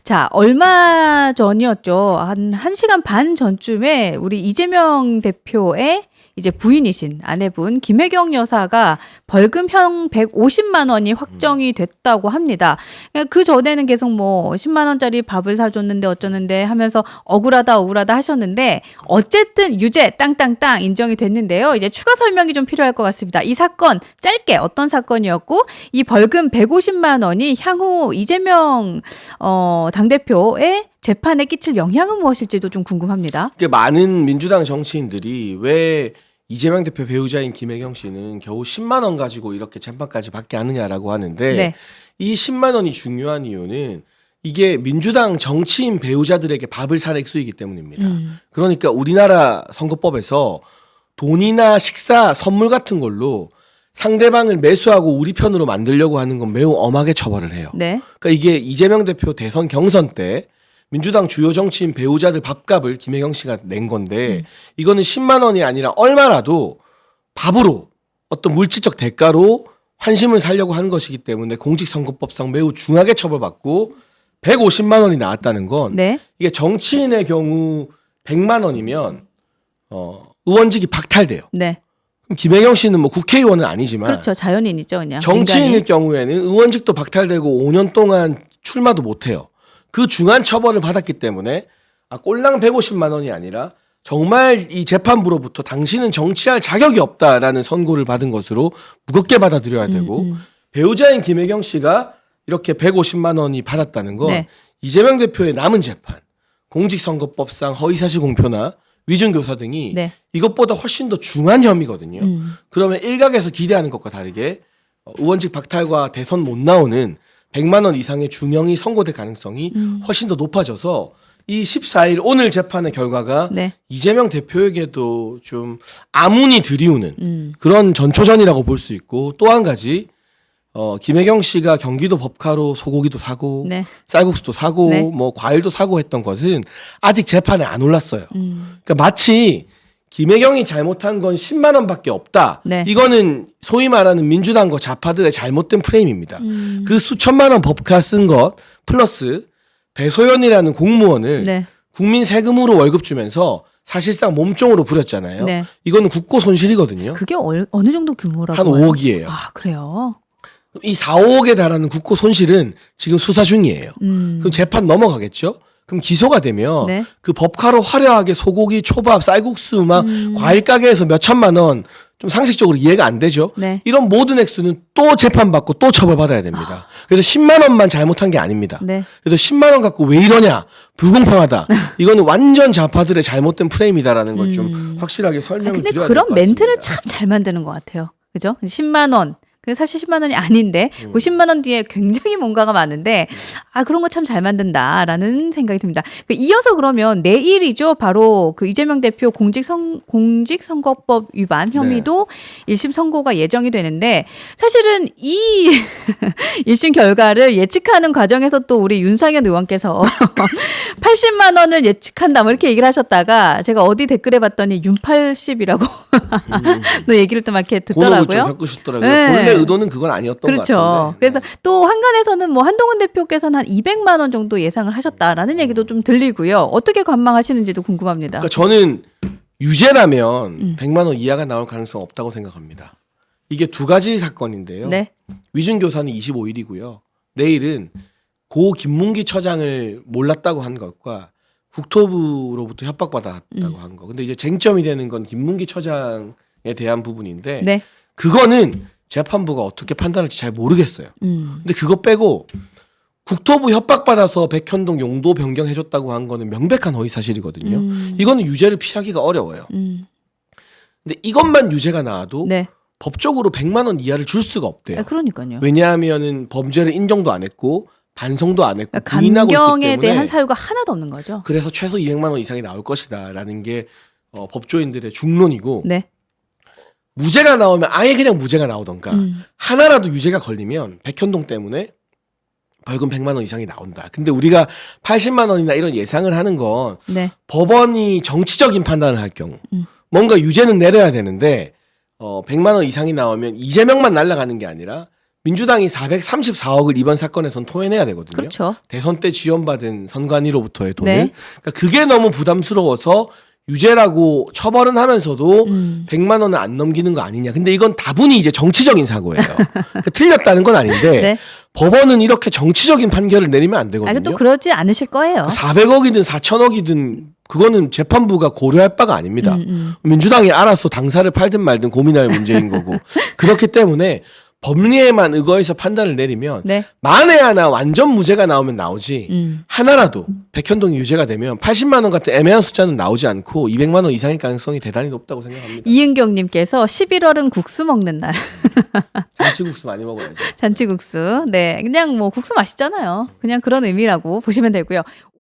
자, 얼마 전이었죠. 한 1시간 반 전쯤에 우리 이재명 대표의 이제 부인이신 아내분 김혜경 여사가 벌금형 150만 원이 확정이 됐다고 합니다. 그 전에는 계속 뭐 10만 원짜리 밥을 사줬는데 어쩌는데 하면서 억울하다 하셨는데 어쨌든 유죄 땅땅땅 인정이 됐는데요. 이제 추가 설명이 좀 필요할 것 같습니다. 이 사건 짧게 어떤 사건이었고 이 벌금 150만 원이 향후 이재명 당대표의 재판에 끼칠 영향은 무엇일지도 좀 궁금합니다. 이제 많은 민주당 정치인들이 왜 이재명 대표 배우자인 김혜경 씨는 겨우 10만 원 가지고 이렇게 재판까지 받게 하느냐라고 하는데 네. 이 10만 원이 중요한 이유는 이게 민주당 정치인 배우자들에게 밥을 살 액수이기 때문입니다. 그러니까 우리나라 선거법에서 돈이나 식사, 선물 같은 걸로 상대방을 매수하고 우리 편으로 만들려고 하는 건 매우 엄하게 처벌을 해요. 네. 그러니까 이게 이재명 대표 대선 경선 때 민주당 주요 정치인 배우자들 밥값을 김혜경 씨가 낸 건데 이거는 10만 원이 아니라 얼마라도 밥으로 어떤 물질적 대가로 환심을 살려고 한 것이기 때문에 공직선거법상 매우 중하게 처벌받고 150만 원이 나왔다는 건 네. 이게 정치인의 경우 100만 원이면 의원직이 박탈돼요. 네. 그럼 김혜경 씨는 뭐 국회의원은 아니지만 그렇죠. 자연인이죠, 그냥. 정치인일 민간인. 경우에는 의원직도 박탈되고 5년 동안 출마도 못해요. 그 중한 처벌을 받았기 때문에 꼴랑 150만 원이 아니라 정말 이 재판부로부터 당신은 정치할 자격이 없다라는 선고를 받은 것으로 무겁게 받아들여야 되고 배우자인 김혜경 씨가 이렇게 150만 원이 받았다는 건 네. 이재명 대표의 남은 재판, 공직선거법상 허위사실 공표나 위증교사 등이 네. 이것보다 훨씬 더 중한 혐의거든요. 그러면 일각에서 기대하는 것과 다르게 의원직 박탈과 대선 못 나오는 100만 원 이상의 중형이 선고될 가능성이 훨씬 더 높아져서 이 14일 오늘 재판의 결과가 네. 이재명 대표에게도 좀 아문이 들이우는 그런 전초전이라고 볼 수 있고 또 한 가지 김혜경 씨가 경기도 법카로 소고기도 사고 네. 쌀국수도 사고 네. 뭐 과일도 사고 했던 것은 아직 재판에 안 올랐어요. 그러니까 마치 김혜경이 잘못한 건 10만 원밖에 없다. 네. 이거는 소위 말하는 민주당과 좌파들의 잘못된 프레임입니다. 그 수천만 원 법카 쓴 것 플러스 배소연이라는 공무원을 네. 국민 세금으로 월급 주면서 사실상 몸종으로 부렸잖아요. 네. 이거는 국고 손실이거든요. 그게 어느 정도 규모라고? 한 5억이에요. 아, 그래요? 이 4, 5억에 달하는 국고 손실은 지금 수사 중이에요. 그럼 재판 넘어가겠죠? 그럼 기소가 되면 네. 그 법카로 화려하게 소고기, 초밥, 쌀국수 막 과일 가게에서 몇 천만 원 좀 상식적으로 이해가 안 되죠. 네. 이런 모든 액수는 또 재판받고 또 처벌받아야 됩니다. 그래서 10만 원만 잘못한 게 아닙니다. 네. 그래서 10만 원 갖고 왜 이러냐? 불공평하다. 이거는 완전 좌파들의 잘못된 프레임이다라는 걸 좀 확실하게 설명을 근데 드려야 될 그런 것 같습니다. 멘트를 참 잘 만드는 것 같아요. 그죠? 10만 원. 근데 사실 10만 원이 아닌데 그 10만 원 뒤에 굉장히 뭔가가 많은데 그런 거 참 잘 만든다라는 생각이 듭니다. 이어서 그러면 내일이죠. 바로 그 이재명 대표 공직선거법 위반 혐의도 1심 선고가 예정이 되는데 사실은 이 1심 결과를 예측하는 과정에서 또 우리 윤상현 의원께서 80만 원을 예측한다 뭐 이렇게 얘기를 하셨다가 제가 어디 댓글에 봤더니 윤80이라고 또 얘기를 또 막 이렇게 곤혹을 좀 듣더라고요. 겪으셨더라고요. 네. 본래 의도는 그건 아니었던 것 그렇죠. 같은데. 그래서 또 한간에서는 뭐 한동훈 대표께서는 한 200만 원 정도 예상을 하셨다라는 얘기도 좀 들리고요. 어떻게 관망하시는지도 궁금합니다. 그러니까 저는 유죄라면 100만 원 이하가 나올 가능성 없다고 생각합니다. 이게 두 가지 사건인데요. 네. 위증교사는 25일이고요. 내일은 고 김문기 처장을 몰랐다고 한 것과 국토부로부터 협박받았다고 한 거. 근데 이제 쟁점이 되는 건 김문기 처장에 대한 부분인데 네. 그거는 재판부가 어떻게 판단할지 잘 모르겠어요. 근데 그거 빼고 국토부 협박받아서 백현동 용도 변경해줬다고 한 거는 명백한 허위사실이거든요. 이거는 유죄를 피하기가 어려워요. 근데 이것만 유죄가 나와도 네. 법적으로 100만 원 이하를 줄 수가 없대요. 그러니까요. 왜냐하면은 범죄를 인정도 안 했고 반성도 안 했고 그러니까 부인하고 있기 감경에 때문에 대한 사유가 하나도 없는 거죠. 그래서 최소 200만 원 이상이 나올 것이다라는 게 법조인들의 중론이고 네. 무죄가 나오면 아예 그냥 무죄가 나오던가 하나라도 유죄가 걸리면 백현동 때문에 벌금 100만 원 이상이 나온다. 근데 우리가 80만 원이나 이런 예상을 하는 건 네. 법원이 정치적인 판단을 할 경우 뭔가 유죄는 내려야 되는데 100만 원 이상이 나오면 이재명만 날아가는 게 아니라 민주당이 434억을 이번 사건에선 토해내야 되거든요. 그렇죠. 대선 때 지원받은 선관위로부터의 돈을. 네. 그러니까 그게 너무 부담스러워서 유죄라고 처벌은 하면서도 100만 원을 안 넘기는 거 아니냐. 근데 이건 다분히 이제 정치적인 사고예요. 그러니까 틀렸다는 건 아닌데 네. 법원은 이렇게 정치적인 판결을 내리면 안 되거든요. 또 그러지 않으실 거예요. 400억이든 4천억이든 그거는 재판부가 고려할 바가 아닙니다. 민주당이 알아서 당사를 팔든 말든 고민할 문제인 거고. 그렇기 때문에 법리에만 의거해서 판단을 내리면 네. 만에 하나 완전 무죄가 나오면 나오지 하나라도 백현동이 유죄가 되면 80만 원 같은 애매한 숫자는 나오지 않고 200만 원 이상일 가능성이 대단히 높다고 생각합니다. 이은경님께서 11월은 국수 먹는 날. 잔치국수 많이 먹어야죠. 잔치국수. 네. 그냥 뭐 국수 맛있잖아요. 그냥 그런 의미라고 보시면 되고요.